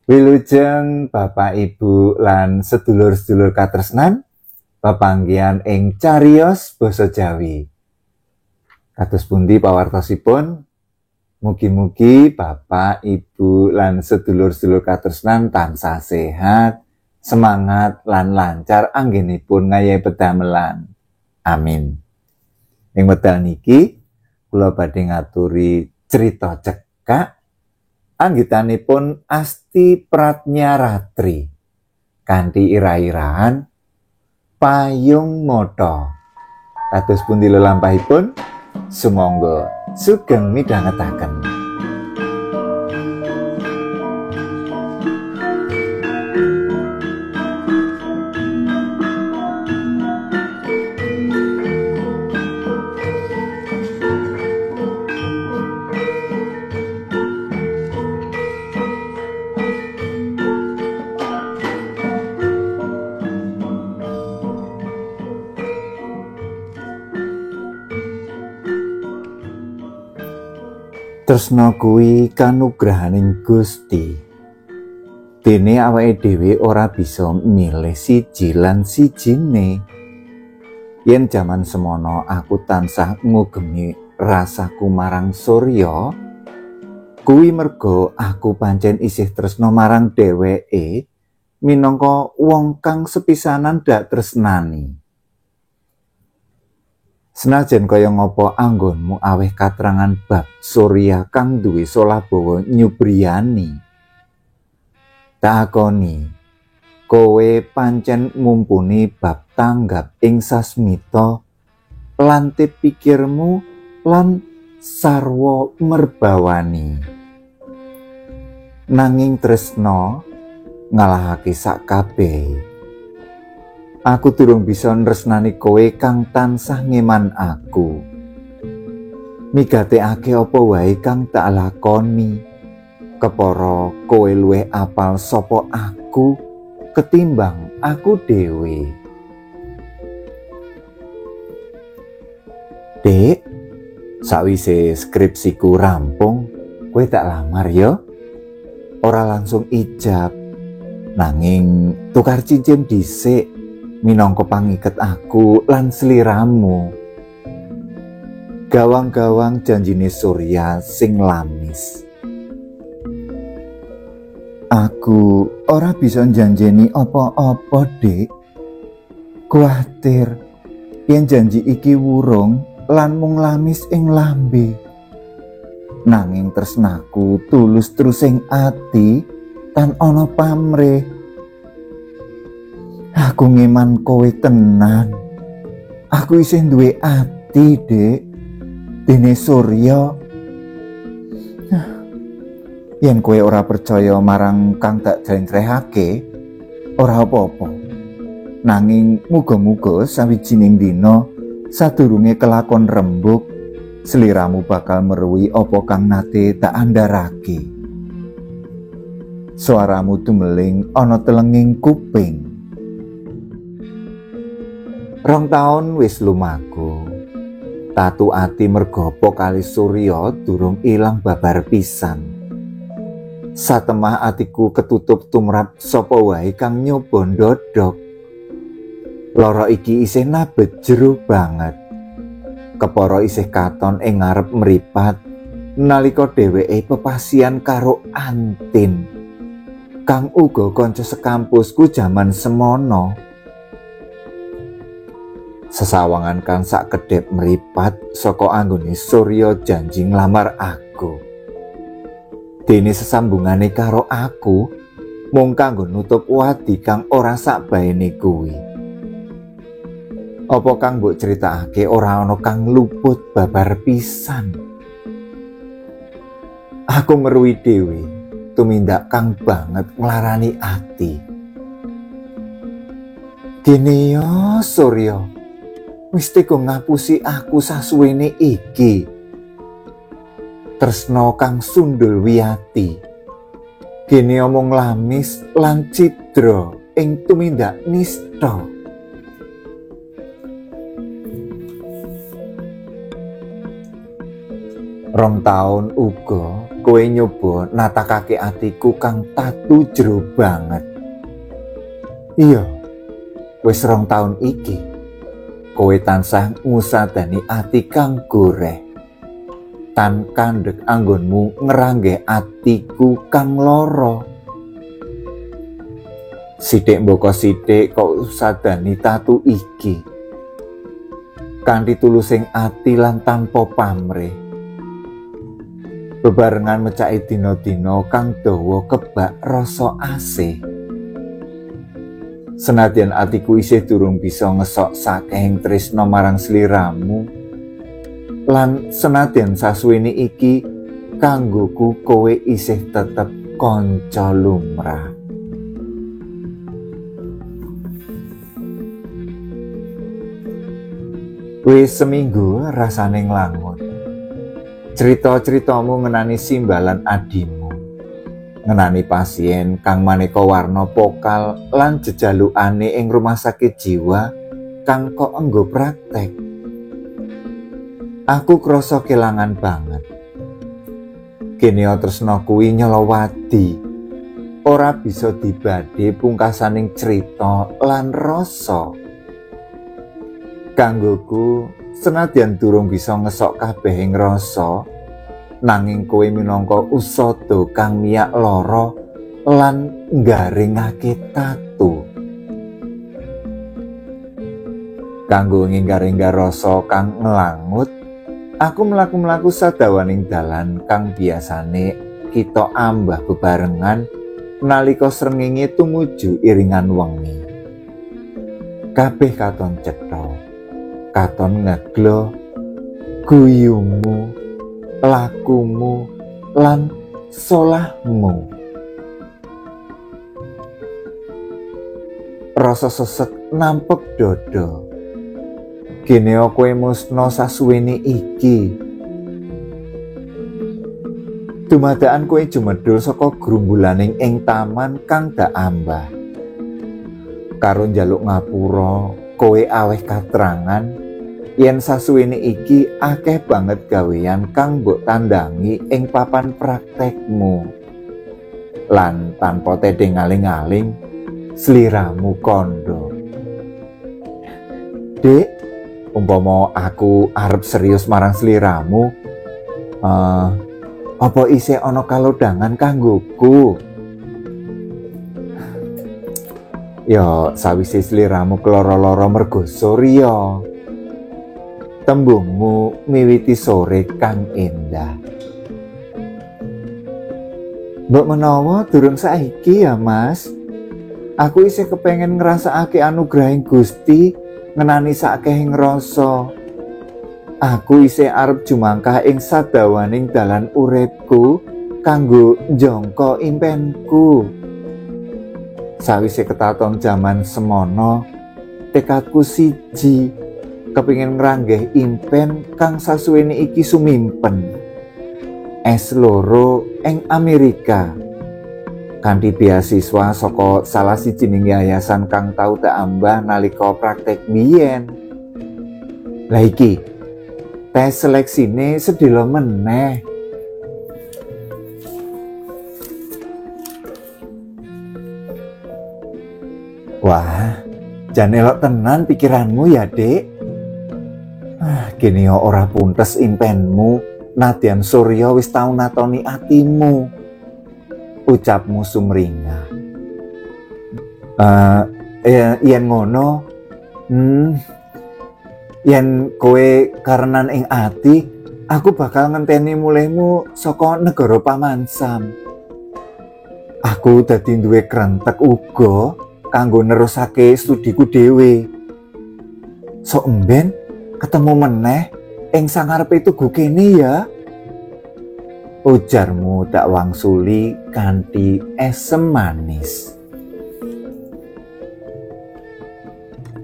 Wilujeng Bapak Ibu lan sedulur-sedulur katresnan pepanggihan ing cariyos basa Jawi. Kados pundi pawartosipun? Mugi-mugi Bapak Ibu lan sedulur-sedulur katresnan tansah sehat, semangat lan lancar anggenipun ngayahi pedamelan. Amin. Ing wekdal niki kula badhe ngaturi crita cekak anggitanipun Asti Pratnya-Ratri kanthi ira-irahan Payung Mata. Kados pundi lelampahipun? Sumangga sugeng midhangetaken. Tresna kuwi kanugrahaning Gusti. Dene awake dhewe ora bisa milih siji lan sijine. Yen jaman semono aku tansah ngugemi rasaku marang Surya, kuwi merga aku pancen isih tresna marang dheweke minangka wong kang sepisanan dak tresnani. Senajan kaya ngapa anggonmu aweh katrangan bab Surya kang duwe Solabawa nyubriyani. Takoni, kowe pancen mumpuni bab tanggap ing sasmita lan pikirmu lan sarwa merbawani. Nanging tresna ngalahake sak kabeh. Aku durung bisa nresnani kowe kang tansah ngeman aku. Migatekake apa wae kang tak lakoni. Kepara kowe luwih apal sapa aku ketimbang aku dhewe. Dek, sawise skripsiku rampung, kowe tak lamar ya. Ora langsung ijab, nanging tukar cincin dhisik minangka pangiket aku lan sliramu. Gawang-gawang janjine Surya sing lamis. Aku ora bisa janjeni apa-apa, Dik. Kuwatir yen janji iki wurung lan mung lamis ing lambe. Nanging tresnaku tulus terus ing ati tan ana pamrih. Aku ngeman kowe tenan. Aku isih duwe ati, Dek. Dene Surya. Yen kowe ora percaya marang kang tak jlentrehake, ora apa-apa. Nanging muga-muga sawijining dina sadurunge kelakon rembug, sliramu bakal meruhi apa kang nate tak andharake. Suaramu tumeling ana telenging kuping. 2 taun wis lumaku. Tatu ati merga apa kali Surya durung ilang babar pisan. Satemah atiku ketutup tumrap sapa wae kang nyoba ndodhok. Lara iki isih nabet jero banget. Kepara isih katon ing ngarep mripat nalika dheweke pepasihan karo Antin, kang uga kanca sekampusku jaman semono. Sesawangan kang sak kedhep mripat saka anggone Surya janji nglamar aku. Dene sesambungane karo aku mung kanggo nutup wadi kang ora sakbaene kuwi. Apa kang mbok critakake ora ana kang luput babar pisan. Aku meruhi dhewe tumindak kang banget nglarani ati. Dene yo Surya, wis tega ngapusi aku sasuwene iki. Tresna kang sundul wiyati. Gene omong lamis lan cidra ing tumindak nista. 2 taun uga kowe nyoba natakake atiku kang tatu jero banget. Iya, wis 2 taun iki kowe tansah ngusadani ati kang goreh, tan kandhek anggonmu ngeranggeh atiku kang lara. Sithik mboko sithik kok usadani tatu iki kanthi tulusing ati lan tanpa pamrih. Bebarengan mecaki dina-dina kang dawa kebak rasa asih. Senadyan atiku isih durung bisa ngesok sakehing tresna marang sliramu, lan senadyan sasuwene iki kanggoku kowe isih tetep kanca lumrah. Wis seminggu rasane nglangut. Cerita-ceritamu ngenani simbalan adimu, ngenani pasien kang maneka warna pokal lan jejalukane ing rumah sakit jiwa kang kok enggo praktek. Aku krasa kelangan banget. Kene tresna kuwi nyelowati, ora bisa dibadhe pungkasaning cerita lan rasa. Kanggoku senadyan durung bisa ngesok kabehing rasa, nanging kowe minangka usada kang miyak lara lan nggaringake tatu. Kanggo nginggar-inggar rasa kang nglangut, aku mlaku-mlaku sadawaning dalan kang biasane kita ambah bebarengan nalika srengenge tumuju iringan wengi. Kabeh katon cetha, katon ngeglo guyumu, lakumu lan solahmu. Rasa sesek nampek dodo. Kene kowe musna sasuwene iki. Dumadakan kowe jumedhul saka grumbulaning ing taman kang dak ambah. Karo njaluk ngapura, kowe aweh katrangan yen sasuwene iki akeh banget gawean kang mbok tandangi ing papan praktekmu. Lan tanpa tedeng aling-aling, sliramu kondo. Dek, umpama aku arep serius marang sliramu, apa isih ana kalodhangan kanggoku? Ya, sawise sliramu keloro-loro mergo surya, tembungmu miwiti sore kang endah. Mbok menawa durung saiki ya, Mas. Aku isih kepengen ngrasakake anugrahing Gusti ngenani sakehing rasa. Aku isih arep jumangkah ing sadawaning dalan uripku kanggo njangka impenku. Sawise ketaton jaman semono, tekadku siji, kepingin ngranggeh impen kang sasuwene iki sumimpen. S2 ing Amerika. Kanthi beasiswa saka salah sijining yayasan kang tau tak ambah nalika praktek biyen. Lah iki, tes seleksine sedhela meneh. Wah, jan elok tenan pikiranmu ya, Dek. Gini ora puntes impenmu, nadyan surya wis tau natoni atimu. Ucapmu sumringah. Yen ngono, yen kowe karenan ing ati, aku bakal ngenteni mulehmu saka negara pamansam. Aku dadi duwe krentek uga kanggo nerusake studiku dhewe. Sok emben ketemu meneh ing sangarepe tugu kene ya. Ujarmu tak wangsuli kanthi esem manis.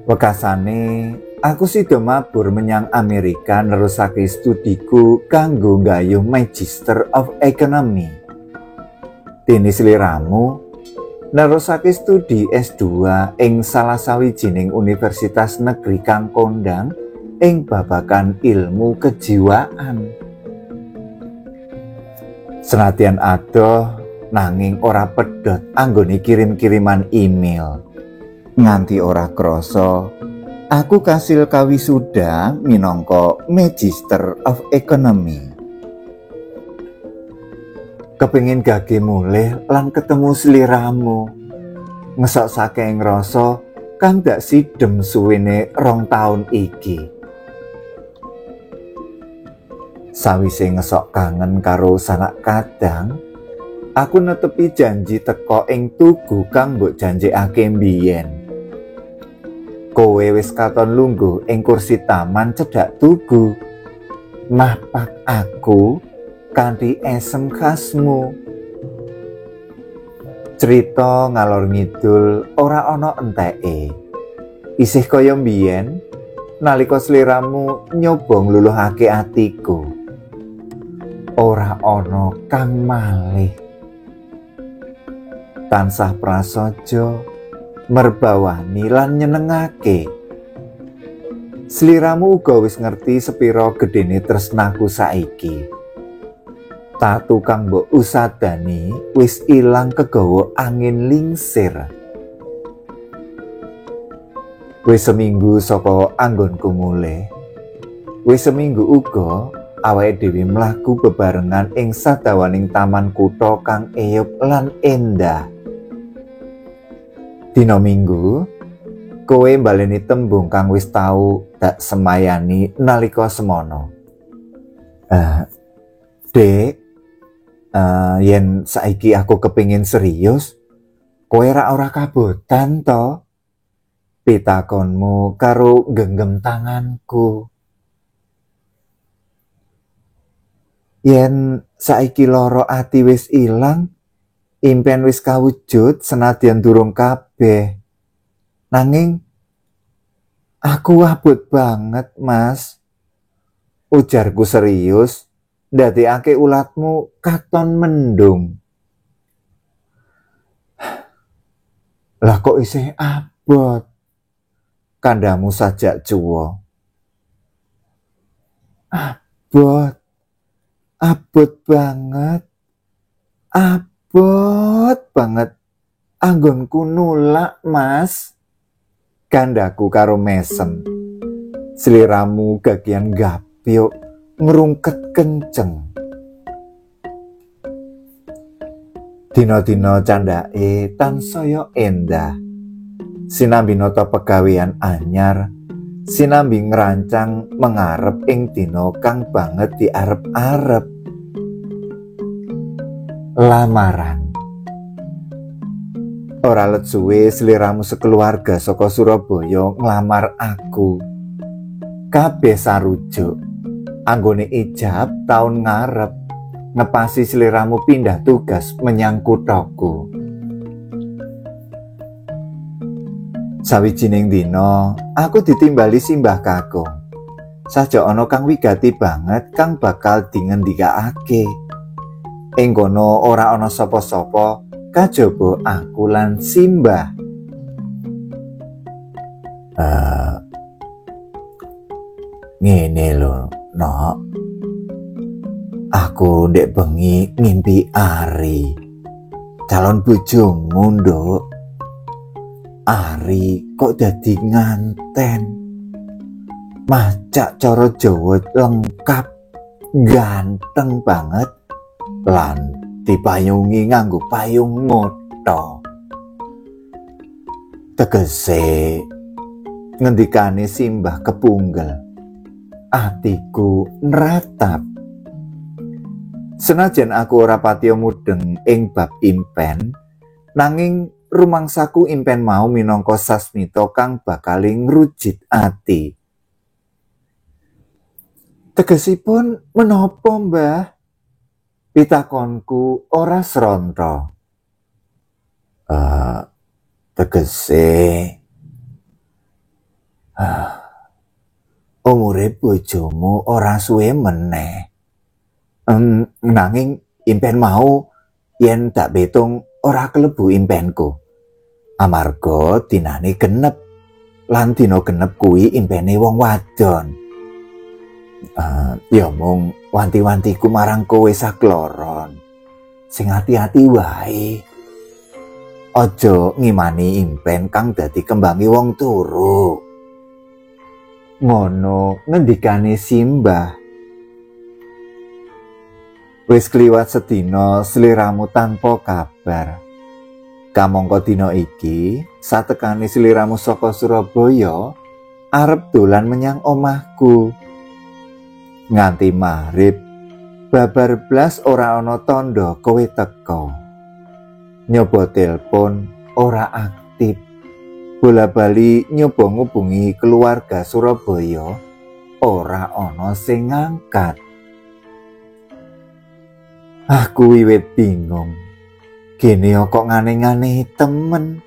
Wekasane aku sida mabur menyang Amerika nerusake studiku kanggo nggayuh Magister of Economy. Dene sliramu nerusake studi S2 ing salah sawijining universitas negeri kang kondang ing babagan ilmu kejiwaan. Senadyan adoh nanging ora pedhot anggone kirim-kiriman email. Nganti ora krasa aku kasil kawisuda minangka Magister of Economy. Kepengin gage mulih lan ketemu sliramu. Ngesok saking rasa kang dak sidhem suwene 2 taun iki. Sawise ngesok kangen karo sanak kadang, aku netepi janji teko ing tugu kang mbok janjekake mbiyen. Kowe wis katon lungguh ing kursi taman cedhak tugu. Mapak aku kanthi esem khasmu. Cerita ngalor ngidul ora ana enteke. Isih kaya mbiyen nalika sliramu nyoba ngluluhake atiku. Ora ana kang malih. Tansah prasaja merbawani lan nyenengake. Sliramu uga wis ngerti sepira gedene tresnaku saiki. Tatu kang mbok usadani wis ilang kegawa angin lingsir. Wis seminggu saka anggonku mulih. Wis seminggu uga awake dhewe mlaku bebarengan ing sadawaning taman kutha kang eyup lan endah. Dina Minggu, kowe mbaleni tembung kang wis tau dak semayani nalika semono. Dek, yen saiki aku kepingin serius, kowe ora kabotan to? Pitakonmu karo genggam tanganku. Yen saiki loro ati wis ilang, impen wis kawujud senadyan durung kabeh. Nanging aku abot banget, Mas. Ujarku serius, ndadekake ulatmu katon mendung. Lah kok isih abot? Kandamu sajak cuwo. Abot banget. Abot banget. Anggonku nulak, Mas. Kandaku karo mesem. Sliramu gagian gapyuk ngrungket kenceng. Dina-dina candake tansaya endah. Sinambi nata pegawean anyar, sinambi ngrancang mengarep ing dina kang banget diarep-arep. Lamaran. Ora let suwe sliramu sekeluarga saka Surabaya nglamar aku. Kabeh sarujuk. Anggone ijab taun ngarep ngepasi sliramu pindah tugas menyang kuthaku. Sawijining dina aku ditimbali simbah kakung. Saja ana kang wigati banget kang bakal dingendikake. Ing kono ora ana sapa-sapa kajaba aku lan simbah. Ngene lho, Nok. Aku ndek bengi ngimpi Ari. Calon bojomu, Nduk. Ari kok dadi nganten. Macak cara Jawa lengkap, ganteng banget, lan dipayungi nganggo payung motho. Tegese ngendikane simbah kepungkel, atiku nratap. Senajan aku ora patiya mudeng ing bab impen, nanging rumangsaku impen mau minangka sasmita kang bakal ngrujit ati. Tegesipun menapa, Mbah? Pitakonku ora sronta. Tegese umure bojomu ora suwe meneh. Nanging impen mau yen tak betung ora kelebu impenku. Amarga dinane genep lan dina genep kuwi impene wong wadon. Ya mung wanti-wantiku marang kowe sakloron. sing hati-hati wae. Aja ngimani impen kang dadi kembangi wong turu. Ngono ngendikane Simbah. Wis kliwat sedina sliramu tanpa kabar. Kamangka dina iki, satekane sliramu saka Surabaya, arep dolan menyang omahku. Nganti maghrib, babar blas ora ana tanda kowe teka. Nyoba telepon ora aktif. Bola-bali nyoba ngubungi keluarga Surabaya, ora ana sing ngangkat. Aku wiwit bingung. Gene kok ngane-ngane temen.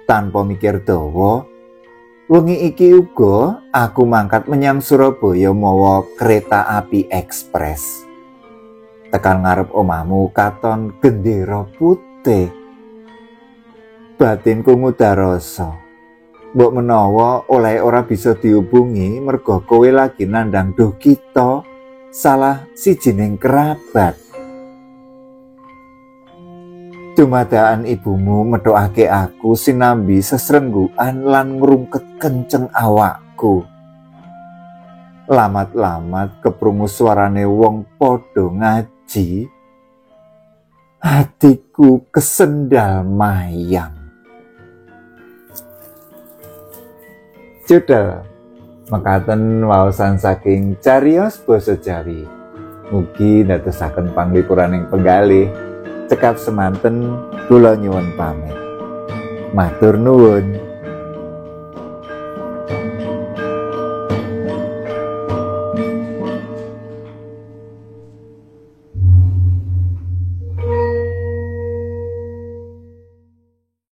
Tanpa mikir dawa, wengi iki uga aku mangkat menyang Surabaya mawa kereta api ekspres. Tekan ngarep omahmu katon gendera putih. Batinku ngudarasa. Mbok menawa oleh ora bisa dihubungi merga kowe lagi nandhang duh kita salah sijining kerabat. Dumadaan ibumu medhokake aku sinambi sesrenggukan lan ngrungket kenceng awakku. Lamat-lamat keprungu suarane wong padha ngaji. Hatiku kesendal mayang. Judul mekaten waosan saking cariyos basa Jawi. Mugi ndadosaken panglipuraning penggalih. Cekap semanten kula nyuwun pamit. Matur nuwun.